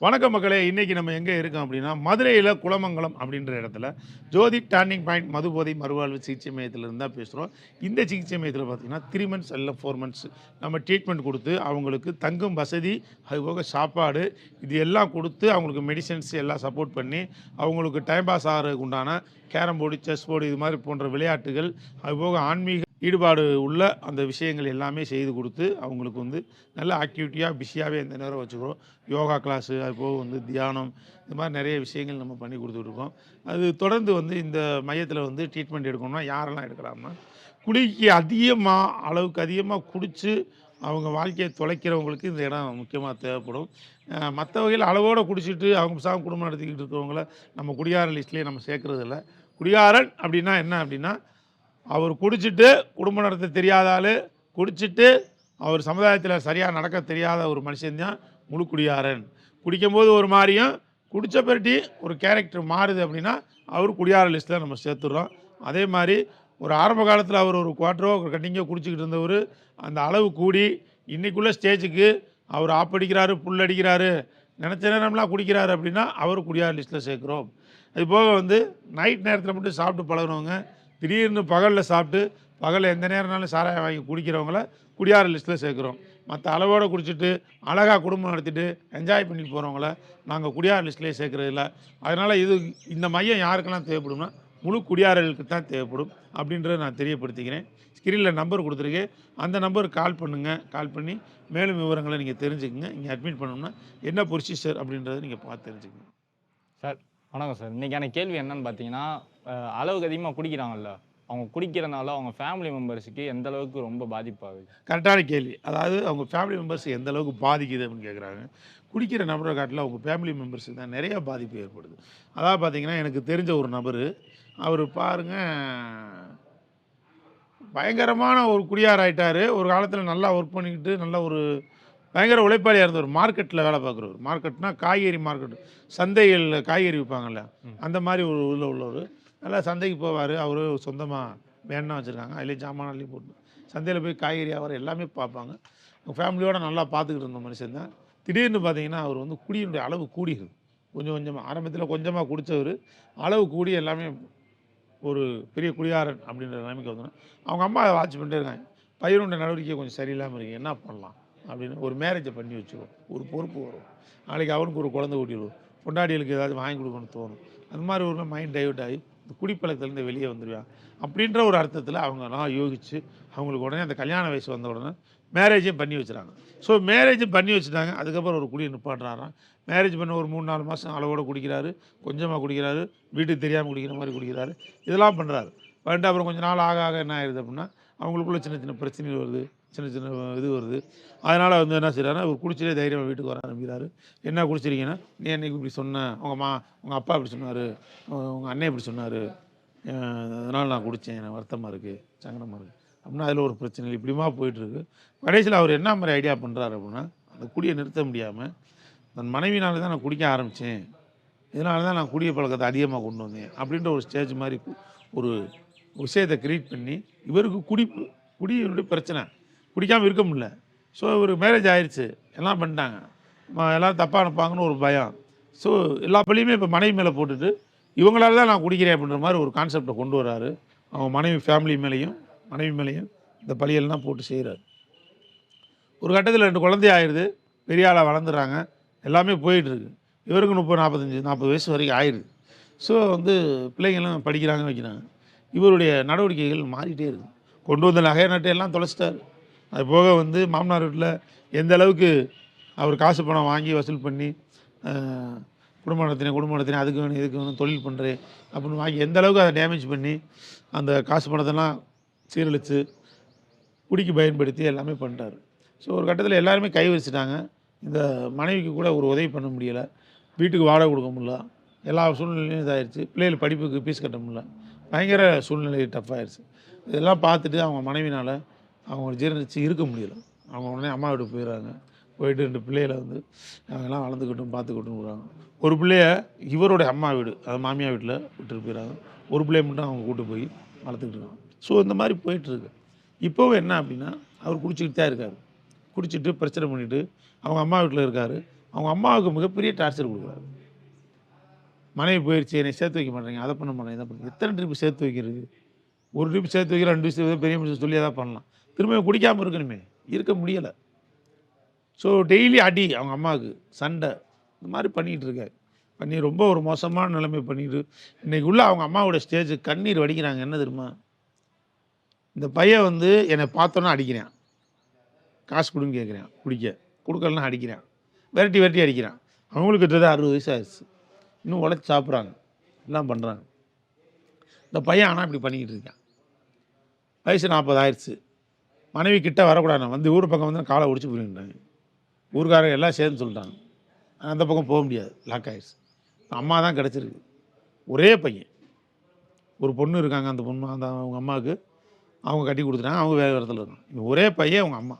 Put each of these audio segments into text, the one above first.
வணக்கம் மக்களே, இன்னைக்கு நம்ம எங்கே இருக்கோம் அப்படின்னா மதுரையில் குளமங்கலம் அப்படின்ற இடத்துல ஜோதி டர்னிங் பாயிண்ட் மதுபோதை மறுவாழ்வு சிகிச்சை மையத்திலிருந்து தான் பேசுகிறோம். இந்த சிகிச்சை மையத்தில் பார்த்தீங்கன்னா 3 months இல்லை 4 months நம்ம ட்ரீட்மெண்ட் கொடுத்து அவங்களுக்கு தங்கும் வசதி, அதுபோக சாப்பாடு, இது எல்லாம் கொடுத்து அவங்களுக்கு மெடிசன்ஸ் எல்லாம் சப்போர்ட் பண்ணி அவங்களுக்கு டைம் பாஸ் ஆகிறதுக்கு உண்டான கேரம் போர்டு, செஸ் போர்டு, இது மாதிரி போன்ற விளையாட்டுகள், அதுபோக ஆன்மீக ஈடுபாடு உள்ள அந்த விஷயங்கள் எல்லாமே செய்து கொடுத்து அவங்களுக்கு வந்து நல்ல ஆக்டிவிட்டியாக பிஸியாகவே இந்த நேரம் வச்சுக்கிறோம். யோகா கிளாஸு, அதுபோக வந்து தியானம், இது மாதிரி நிறைய விஷயங்கள் நம்ம பண்ணி கொடுத்துட்ருக்கோம். அது தொடர்ந்து வந்து இந்த மையத்தில் வந்து ட்ரீட்மெண்ட் எடுக்கணும்னா யாரெல்லாம் எடுக்கலாம்னா, அளவுக்கு அதிகமாக குடித்து அவங்க வாழ்க்கையை தொலைக்கிறவங்களுக்கு இந்த இடம் முக்கியமாக தேவைப்படும். மற்ற வகையில் அளவோடு குடிச்சிட்டு அவங்க சாகம் குடும்பம் நடத்திக்கிட்டு இருக்கிறவங்கள நம்ம குடியார லிஸ்ட்லேயே நம்ம சேர்க்குறதில்ல. குடியாரன் அப்படின்னா என்ன அப்படின்னா, அவர் குடிச்சிட்டு குடும்பம் நடத்த தெரியாத ஆள், குடிச்சிட்டு அவர் சமுதாயத்தில் சரியாக நடக்க தெரியாத ஒரு மனுஷன்தான் முழு குடியாரன். குடிக்கும்போது ஒரு மாதிரியும், குடித்த பெருட்டி ஒரு கேரக்டர் மாறுது அப்படின்னா அவர் குடியார லிஸ்ட்டில் நம்ம சேர்த்துடுறோம். அதே மாதிரி ஒரு ஆரம்ப காலத்தில் அவர் ஒரு குவார்ட்டரோ ஒரு கட்டிங்கோ குடிச்சிக்கிட்டு இருந்தவர் அந்த அளவு கூடி இன்றைக்குள்ள ஸ்டேஜுக்கு அவர் ஆப்படிக்கிறாரு, புல்லடிக்கிறாரு, நினச்ச நேரம்லாம் குடிக்கிறாரு அப்படின்னா அவர் குடியார லிஸ்ட்டில் சேர்க்குறோம். அது போக வந்து நைட் நேரத்தில் மட்டும் சாப்பிட்டு பழகினவங்க, திடீர்னு பகலில் சாப்பிட்டு பகலில் எந்த நேரம்னாலும் சாராயம் வாங்கி குடிக்கிறவங்கள குடியார லிஸ்ட்டில் சேர்க்குறோம். மற்ற அளவோடு குடிச்சிட்டு அழகாக குடும்பம் நடத்திட்டு என்ஜாய் பண்ணிட்டு போகிறவங்கள நாங்கள் குடியார லிஸ்ட்லேயே சேர்க்குறது இல்லை. அதனால் இந்த மையம் யாருக்கெல்லாம் தேவைப்படும்னா முழு குடியாரர்களுக்கு தான் தேவைப்படும் அப்படின்றத நான் தெரியப்படுத்திக்கிறேன். ஸ்க்ரீனில் நம்பர் கொடுத்துருக்கேன், அந்த நம்பருக்கு கால் பண்ணுங்கள். கால் பண்ணி மேலும் விவரங்களை நீங்கள் தெரிஞ்சுக்கங்க. இங்கே அட்மிட் பண்ணோம்னா என்ன ப்ரொசீஜர் அப்படின்றத நீங்கள் பார்த்து தெரிஞ்சுக்கங்க. சார் வணக்கம் சார். இன்றைக்கான கேள்வி என்னன்னு பார்த்தீங்கன்னா, அளவுக்கு அதிகமாக குடிக்கிறாங்கல்ல, அவங்க குடிக்கிறனால அவங்க ஃபேமிலி மெம்பர்ஸுக்கு எந்த அளவுக்கு ரொம்ப பாதிப்பாகுது? கரெக்டான கேள்வி. அதாவது அவங்க ஃபேமிலி மெம்பர்ஸ் எந்த அளவுக்கு பாதிக்குது அப்படின்னு கேட்குறாங்க. குடிக்கிற நபரை காட்டில் அவங்க ஃபேமிலி மெம்பர்ஸுக்கு தான் நிறையா பாதிப்பு ஏற்படுது. அதாவது பார்த்திங்கன்னா, எனக்கு தெரிஞ்ச ஒரு நபர், அவர் பாருங்கள் பயங்கரமான ஒரு குடியார் ஆகிட்டார். ஒரு காலத்தில் நல்லா ஒர்க் பண்ணிக்கிட்டு நல்ல ஒரு பயங்கர உழைப்பாளியாக இருந்தவர். மார்க்கெட்டில் வேலை பார்க்குறவர். மார்க்கெட்னா காய்கறி மார்க்கெட், சந்தைகளில் காய்கறி விற்பாங்கள்ல, அந்த மாதிரி ஒரு இதில் உள்ளவர். நல்லா சந்தைக்கு போவார். அவர் சொந்தமாக வேணா வச்சுருக்காங்க, அதிலே ஜாமானெல்லாம் போட்டு சந்தையில் போய் காய்கறி வியாபாரம் எல்லாமே பார்ப்பாங்க. அவங்க ஃபேமிலியோடு நல்லா பார்த்துக்கிட்டு இருந்த மனுஷன் தான். திடீர்னு பார்த்தீங்கன்னா அவர் வந்து குடியினுடைய அளவு கூடிடுது. கொஞ்சம் கொஞ்சமாக ஆரம்பத்தில் கொஞ்சமாக குடித்தவர் அளவு கூடி எல்லாமே ஒரு பெரிய குடியாரன் அப்படின்ற நிலைமைக்கு வந்தோன்னா அவங்க அம்மா அதை வாட்ச் பண்ணிட்டே இருக்காங்க. பையனுடைய நடவடிக்கை கொஞ்சம் சரியில்லாமல் இருக்குது, என்ன பண்ணலாம் அப்படின்னு ஒரு மேரேஜை பண்ணி வச்சுருவோம். ஒரு பொறுப்பு வரும், நாளைக்கு அவனுக்கு ஒரு குழந்தை ஊட்டிடுவோம், பொண்டாட்டிகளுக்கு ஏதாவது வாங்கி கொடுக்கணும்னு தோணும். அந்த மாதிரி ஒரு மைண்ட் டைவர்ட் ஆகி இந்த குடிப்பழக்கத்துலேருந்து வெளியே வந்துடுவாங்க அப்படின்ற ஒரு அர்த்தத்தில் அவங்கலாம் யோகிச்சு அவங்களுக்கு உடனே அந்த கல்யாண வயசு வந்த உடனே மேரேஜையும் பண்ணி வச்சுறாங்க. ஸோ மேரேஜும் பண்ணி வச்சுட்டாங்க. அதுக்கப்புறம் ஒரு குடியை நிப்பாட்டுறாராம். மேரேஜ் பண்ண ஒரு 3-4 மாதம் அளவோடு குடிக்கிறாரு, கொஞ்சமாக குடிக்கிறாரு, வீட்டுக்கு தெரியாமல் குடிக்கிற மாதிரி குடிக்கிறாரு, இதெல்லாம் பண்ணுறாரு. பண்ணிட்டு அப்புறம் கொஞ்சம் நாள் ஆக ஆக என்ன ஆயிடுது அப்படின்னா அவங்களுக்குள்ள சின்ன சின்ன பிரச்சனைகள் வருது, சின்ன சின்ன இது வருது. அதனால் வந்து என்ன செய்கிறாருன்னா அவர் குடிச்சிட்டே தைரியமாக வீட்டுக்கு வர ஆரம்பிக்கிறாரு. என்ன குடிச்சிருக்கீங்கன்னா, நீ என்னைக்கு இப்படி சொன்ன, உங்கள் அப்பா இப்படி சொன்னார், உங்கள் அண்ணன் இப்படி சொன்னார், அதனால் நான் குடித்தேன், எனக்கு வருத்தமாக இருக்குது, சங்கடமாக இருக்குது அப்படின்னா அதில் ஒரு பிரச்சனை இப்படிமா போயிட்டுருக்கு. கடைசியில் அவர் என்ன மாதிரி ஐடியா பண்ணுறாரு அப்படின்னா, அந்த குடியை நிறுத்த முடியாமல் தன் மனைவினால தான் நான் குடிக்க ஆரம்பித்தேன், இதனால தான் நான் குடிய பழக்கத்தை அதிகமாக கொண்டு வந்தேன் அப்படின்ற ஒரு ஸ்டேஜ் மாதிரி ஒரு விஷயத்தை க்ரியேட் பண்ணி இவருக்கு குடியினுடைய பிரச்சனை, குடிக்காமல் இருக்க முடியல. ஸோ இவர் மேரேஜ் ஆயிடுச்சு, எல்லாம் பண்ணிட்டாங்க, எல்லோரும் தப்பாக அனுப்பாங்கன்னு ஒரு பயம். ஸோ எல்லா பள்ளியுமே இப்போ மனைவி மேலே போட்டுட்டு இவங்களால தான் நான் குடிக்கிறேன் அப்படின்ற மாதிரி ஒரு கான்செப்டை கொண்டு வராரு. அவங்க மனைவி ஃபேமிலி மேலேயும் மனைவி மேலேயும் இந்த பழியெல்லாம் போட்டு செய்கிறார். ஒரு கட்டத்தில் 2 குழந்தை ஆயிடுது, பெரிய ஆளாக வளர்ந்துடுறாங்க, எல்லாமே போயிட்டுருக்கு. இவருக்கு 30-40 வயசு வரைக்கும் ஆயிடுது. ஸோ வந்து பிள்ளைங்கள்லாம் படிக்கிறாங்க, வைக்கிறாங்க. இவருடைய நடவடிக்கைகள் மாறிட்டே இருக்குது. கொண்டு வந்த நகை நட்டை எல்லாம் தொலைச்சிட்டார். அது போக வந்து மாமனார் வீட்டில் எந்த அளவுக்கு அவர் காசு பணம் வாங்கி வசூல் பண்ணி குடும்பம் நடத்தினேன், அதுக்கு வேணும் இதுக்கு வேணும், தொழில் பண்ணுறேன் அப்படின்னு வாங்கி எந்த அளவுக்கு அதை டேமேஜ் பண்ணி அந்த காசு பணத்தெல்லாம் சீரழித்து குடிக்கு பயன்படுத்தி எல்லாமே பண்ணிட்டார். ஸோ ஒரு கட்டத்தில் எல்லாருமே கை வச்சுட்டாங்க. இந்த மனைவிக்கு கூட ஒரு உதவி பண்ண முடியலை, வீட்டுக்கு வாடகை கொடுக்க முடியல, எல்லா சூழ்நிலையும் இதாகிடுச்சு, பிள்ளைகள் படிப்புக்கு ஃபீஸ் கட்ட முடியல, பயங்கர சூழ்நிலை டஃப்பாகிடுச்சு. இதெல்லாம் பார்த்துட்டு அவங்க மனைவினால் அவங்க ஜீரணிச்சு இருக்க முடியலை. அவங்க உடனே அம்மா வீட்டுக்கு போயிடுறாங்க. போயிட்டு 2 பிள்ளைகளை வந்து அவங்கெல்லாம் வளர்ந்துக்கிட்டும் பார்த்துக்கிட்டும் விடுறாங்க. ஒரு பிள்ளைய இவருடைய அம்மா வீடு, அது மாமியார் வீட்டில் விட்டுட்டு போயிடறாங்க. ஒரு பிள்ளைய மட்டும் அவங்க கூட்டு போய் வளர்த்துக்கிட்டு இருக்காங்க. ஸோ இந்த மாதிரி போயிட்டுருக்கு. இப்போவும் என்ன அப்படின்னா அவர் குடிச்சிக்கிட்டு தான் இருக்கார். குடிச்சிட்டு பிரச்சனை பண்ணிவிட்டு அவங்க அம்மா வீட்டில் இருக்கார். அவங்க அம்மாவுக்கு மிகப்பெரிய டார்ச்சர் கொடுக்குறாரு. மனைவி போயிடுச்சு, என்னை சேர்த்து வைக்க மாட்டேங்க, அதை பண்ண மாட்டேங்க, இதை பண்ண. எத்தனை ட்ரிப்பு சேர்த்து வைக்கிறது? ஒரு ட்ரிப் சேர்த்து வைக்கிற, 2 விஷயம் பெரிய மனுஷன் சொல்லி எதாவது பண்ணலாம். திரும்ப குடிக்காமல் இருக்கணுமே, இருக்க முடியலை. ஸோ டெய்லி அடி அவங்க அம்மாவுக்கு, சண்டை, இந்த மாதிரி பண்ணிகிட்டு இருக்காரு. பண்ணி ரொம்ப ஒரு மோசமான நிலைமை பண்ணிட்டு இன்றைக்கி உள்ள அவங்க அம்மாவோட ஸ்டேஜ் கண்ணீர் வடிக்கிறாங்க. என்ன தெரியுமா? இந்த பையன் வந்து என்னை பார்த்தோன்னா அடிக்கிறான், காசு கொடுன்னு கேட்குறான், குடிக்க கொடுக்கலன்னா அடிக்கிறான், விரட்டி விரட்டி அடிக்கிறான். அவங்களுக்கு கிட்டத்தட்ட 60 வயசு ஆயிடுச்சு, இன்னும் உழைச்சி சாப்பிட்றாங்க, எல்லாம் பண்ணுறாங்க. இந்த பையன் ஆனால் இப்படி பண்ணிக்கிட்டு இருக்கான். வயசு 40 ஆயிடுச்சு. மனைவி கிட்ட வரக்கூடாது, வந்து ஊர் பக்கம் வந்து காலை ஒடிச்சு போயிருந்தாங்க. ஊருக்காரங்க எல்லாம் சேர்ந்து சொல்லிட்டாங்க, அந்த பக்கம் போக முடியாது, லாக் ஆயிடுச்சு. அம்மா தான் கிடச்சிருக்கு. ஒரே பையன், ஒரு பொண்ணு இருக்காங்க. அந்த பொண்ணு அந்த அவங்க அம்மாவுக்கு அவங்க கட்டி கொடுத்துட்டாங்க, அவங்க வேறு இடத்துல இருக்காங்க. ஒரே பையன் அவங்க அம்மா.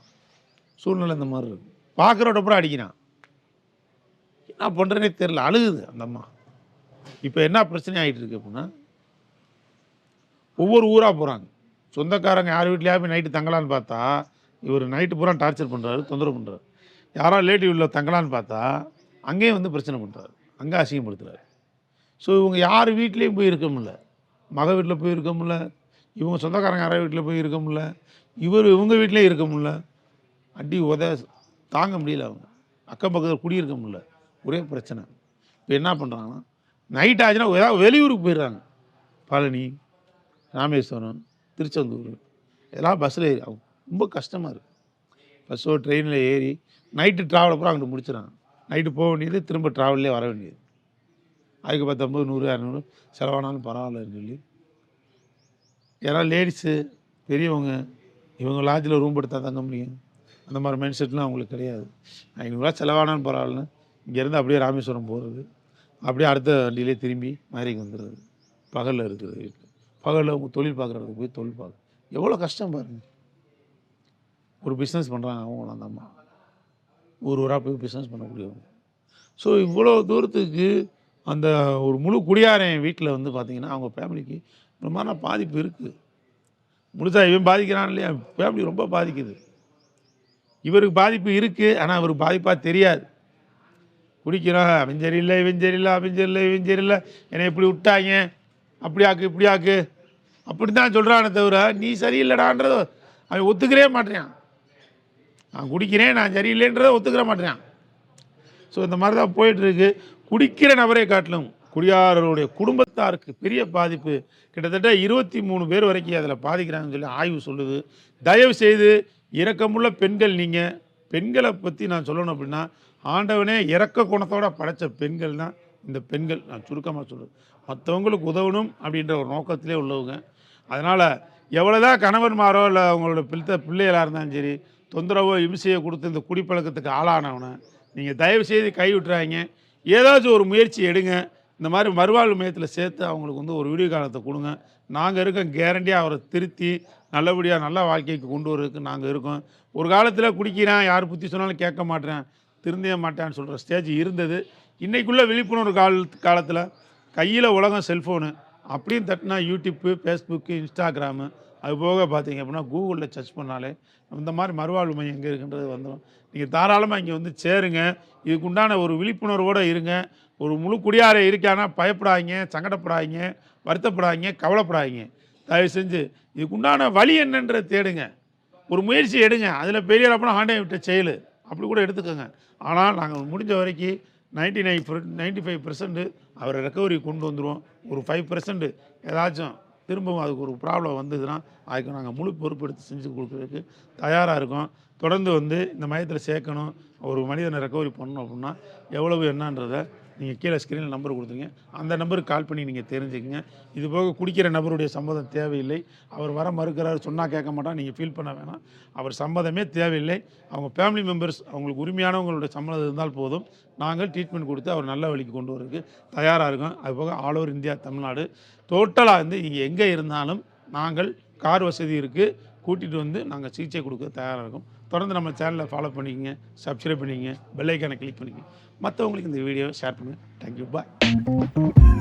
சூழ்நிலை இந்த மாதிரி இருக்கு. பார்க்குறோட அப்புறம் அடிக்கிறான். என்ன பண்ணுறேனே தெரில, அழுகுது அந்த அம்மா. இப்போ என்ன பிரச்சனை ஆகிட்டு இருக்கு அப்படின்னா, ஒவ்வொரு ஊராக போகிறாங்க. சொந்தக்காரங்க யார் வீட்லையா போய் நைட்டு தங்கலான்னு பார்த்தா, இவர் நைட்டு பூரா டார்ச்சர் பண்ணுறாரு, தொந்தரவு பண்ணுறாரு. யாரோ ரிலேட்டிவ்ல தங்கலான்னு பார்த்தா அங்கேயும் வந்து பிரச்சனை பண்ணுறாரு, அங்கே அசிங்கப்படுத்துறாரு. ஸோ இவங்க யார் வீட்லேயும் போய் இருக்க முடியல. மக வீட்டில் போய் இருக்க முடியல, இவங்க சொந்தக்காரங்க யாராவது வீட்டில் போய் இருக்க முடியல, இவங்க வீட்டிலே இருக்க முடியல. அடி தாங்க முடியல. அவங்க அக்கம் பக்கத்தில் குடியிருக்க முடியல, ஒரே பிரச்சனை. இப்போ என்ன பண்ணுறாங்கன்னா, நைட் ஆச்சுன்னா ஏதாவது வெளியூருக்கு போயிடுறாங்க. பழனி, ராமேஸ்வரம், திருச்செந்தூர், இதெல்லாம் பஸ்ஸில் ஏறி அவங்க ரொம்ப கஷ்டமாக இருக்குது. பஸ்ஸோ ட்ரெயினில் ஏறி நைட்டு ட்ராவல் அப்புறம் அங்கிட்டு முடிச்சிடறாங்க. நைட்டு போக வேண்டியது, திரும்ப ட்ராவல்லே வர வேண்டியது. அதுக்கு 50, 100, 200 செலவானாலும் பரவாயில்லன்னு சொல்லி, ஏன்னா லேடிஸு பெரியவங்க இவங்க லாட்ஜில் ரூம் எடுத்தால் தங்க முடியும். அந்த மாதிரி மைண்ட் செட்லாம் அவங்களுக்கு கிடையாது. 500 செலவானாலும் பரவாயில்லன்னு இங்கேருந்து அப்படியே ராமேஸ்வரம் போகிறது, அப்படியே அடுத்த வண்டியிலே திரும்பி மதுரைக்கு வந்துடுறது. பகலில் இருக்கிறது வீட்டில், பகலில் அவங்க தொழில் பார்க்குறதுக்கு போய் தொழில் பார்க்க எவ்வளோ கஷ்டம் பாருங்கள். ஒரு பிஸ்னஸ் பண்ணுறாங்க அவங்க அந்த அம்மா, ஊராக போய் பிஸ்னஸ் பண்ணக்கூடியவங்க. ஸோ இவ்வளோ தூரத்துக்கு அந்த ஒரு முழு குடியாரன் வீட்டில் வந்து பார்த்திங்கன்னா அவங்க ஃபேமிலிக்கு பிரமாண பாதிப்பு இருக்குது. முழுசாக இவன் பாதிக்கிறான் இல்லையா, ஃபேமிலி ரொம்ப பாதிக்குது. இவருக்கு பாதிப்பு இருக்குது, ஆனால் அவருக்கு பாதிப்பாக தெரியாது. குடிக்கிறான், அவன் சரியில்லை, இவன் சரியில்லை, அவன் சரியில்லை, இவன் சரியில்லை, என்னை இப்படி விட்டாங்க, அப்படி ஆக்கு இப்படி ஆக்கு அப்படி தான் சொல்கிறானே தவிர நீ சரியில்லைடான்றத அவன் ஒத்துக்கிறே மாட்டேறான். நான் குடிக்கிறேன், நான் சரியில்லைன்றதை ஒத்துக்கிற மாட்டேறான். ஸோ இந்த மாதிரி தான் போயிட்டுருக்கு. குடிக்கிற நபரை காட்டிலும் குடியாரருடைய குடும்பத்தாருக்கு பெரிய பாதிப்பு. கிட்டத்தட்ட 23 பேர் வரைக்கும் அதில் பாதிக்கிறாங்கன்னு சொல்லி ஆய்வு சொல்லுது. தயவு செய்து இரக்கமுள்ள பெண்கள், நீங்கள் பெண்களை பற்றி நான் சொல்லணும் அப்படின்னா, ஆண்டவனே இரக்க குணத்தோடு படைத்த பெண்கள் தான் இந்த பெண்கள். நான் சுருக்கமாக சொல்லுவேன், மற்றவங்களுக்கு உதவணும் அப்படின்ற ஒரு நோக்கத்திலே உள்ளவங்க. அதனால் எவ்வளோதான் கணவன்மாரோ இல்லை அவங்களோட பிள்ளைகளாக இருந்தாலும் சரி, தொந்தரவோ இம்சையை கொடுத்து இந்த குடிப்பழக்கத்துக்கு ஆளானவனை நீங்கள் தயவு செய்து கைவிட்டுறாங்க. ஏதாச்சும் ஒரு முயற்சி எடுங்க. இந்த மாதிரி மறுவாழ்வு மையத்தில் சேர்த்து அவங்களுக்கு வந்து ஒரு விடிவு காலத்தை கொடுங்க. நாங்கள் இருக்கோம், கேரண்டியாக அவரை திருத்தி நல்லபடியாக நல்ல வாழ்க்கைக்கு கொண்டு வரதுக்கு நாங்கள் இருக்கோம். ஒரு காலத்தில் குடிக்கிறான், யார் புத்தி சொன்னாலும் கேட்க மாட்டேன், திருந்தே மாட்டேன்னு சொல்கிற ஸ்டேஜ் இருந்தது. இன்றைக்குள்ள விழிப்புணர்வு காலத்தில் கையில் உலகம் செல்ஃபோனு, அப்படியும் தட்டினா யூடியூப்பு, ஃபேஸ்புக்கு, இன்ஸ்டாகிராமு, அது போக பார்த்தீங்க அப்படின்னா கூகுளில் சர்ச் பண்ணாலே இந்த மாதிரி மறுவாழ்வு மையம் எங்கே இருக்குன்றது வந்துடும். நீங்கள் தாராளமாக இங்கே வந்து சேருங்க. இதுக்குண்டான ஒரு விழிப்புணர்வோடு இருங்க. ஒரு முழு குடியாரை இருக்கானா பயப்படாதீங்க, சங்கடப்படாதீங்க, வருத்தப்படாதீங்க, கவலைப்படாதீங்க. தயவு செஞ்சு இதுக்குண்டான வழி என்னன்ற தேடுங்க, ஒரு முயற்சி எடுங்க. அதில் பெரிய அப்பனா ஆண்டை விட்ட செயல் அப்படி கூட எடுத்துக்கோங்க. ஆனால் நாங்கள் முடிஞ்ச வரைக்கும் 95% அவரை ரெக்கவரி கொண்டு வந்துடுவோம். ஒரு 5% ஏதாச்சும் திரும்பவும் அதுக்கு ஒரு ப்ராப்ளம் வந்ததுன்னா அதுக்கு நாங்கள் முழு பொறுப்பெடுத்து செஞ்சு கொடுக்குறதுக்கு தயாராக இருக்கோம். தொடர்ந்து வந்து இந்த மையத்தில் சேர்க்கணும், ஒரு மனிதனை ரெக்கவரி பண்ணணும் அப்படின்னா எவ்வளவு என்னன்றதை நீங்கள் கீழே ஸ்க்ரீனில் நம்பர் கொடுத்துருங்க, அந்த நம்பருக்கு கால் பண்ணி நீங்கள் தெரிஞ்சுக்கங்க. இது போக குடிக்கிற நபருடைய சம்மதம் தேவையில்லை. அவர் வர மறுக்கிறார், சொன்னால் கேட்க மாட்டான், நீங்கள் ஃபீல் பண்ண வேணாம். அவர் சம்மதமே தேவையில்லை. அவங்க ஃபேமிலி மெம்பர்ஸ், அவங்களுக்கு உரிமையானவங்களுடைய சம்மதம் இருந்தால் போதும். நாங்கள் ட்ரீட்மெண்ட் கொடுத்து அவர் நல்ல வழிக்கு கொண்டு வரதுக்கு தயாராக இருக்கோம். அது போக ஆல் ஓவர் இந்தியா, தமிழ்நாடு டோட்டலாக வந்து நீங்கள் எங்கே இருந்தாலும் நாங்கள் கார் வசதி இருக்குது, கூட்டிகிட்டு வந்து நாங்கள் சிகிச்சை கொடுக்க தயாராக இருக்கோம். தொடர்ந்து நம்ம சேனலை ஃபாலோ பண்ணிக்கங்க, சப்ஸ்கிரைப் பண்ணிக்கங்க, பெல் ஐக்கானை கிளிக் பண்ணிக்கங்க. மற்றவங்களுக்கு இந்த வீடியோவை ஷேர் பண்ணுங்கள். தேங்க்யூ, பாய்.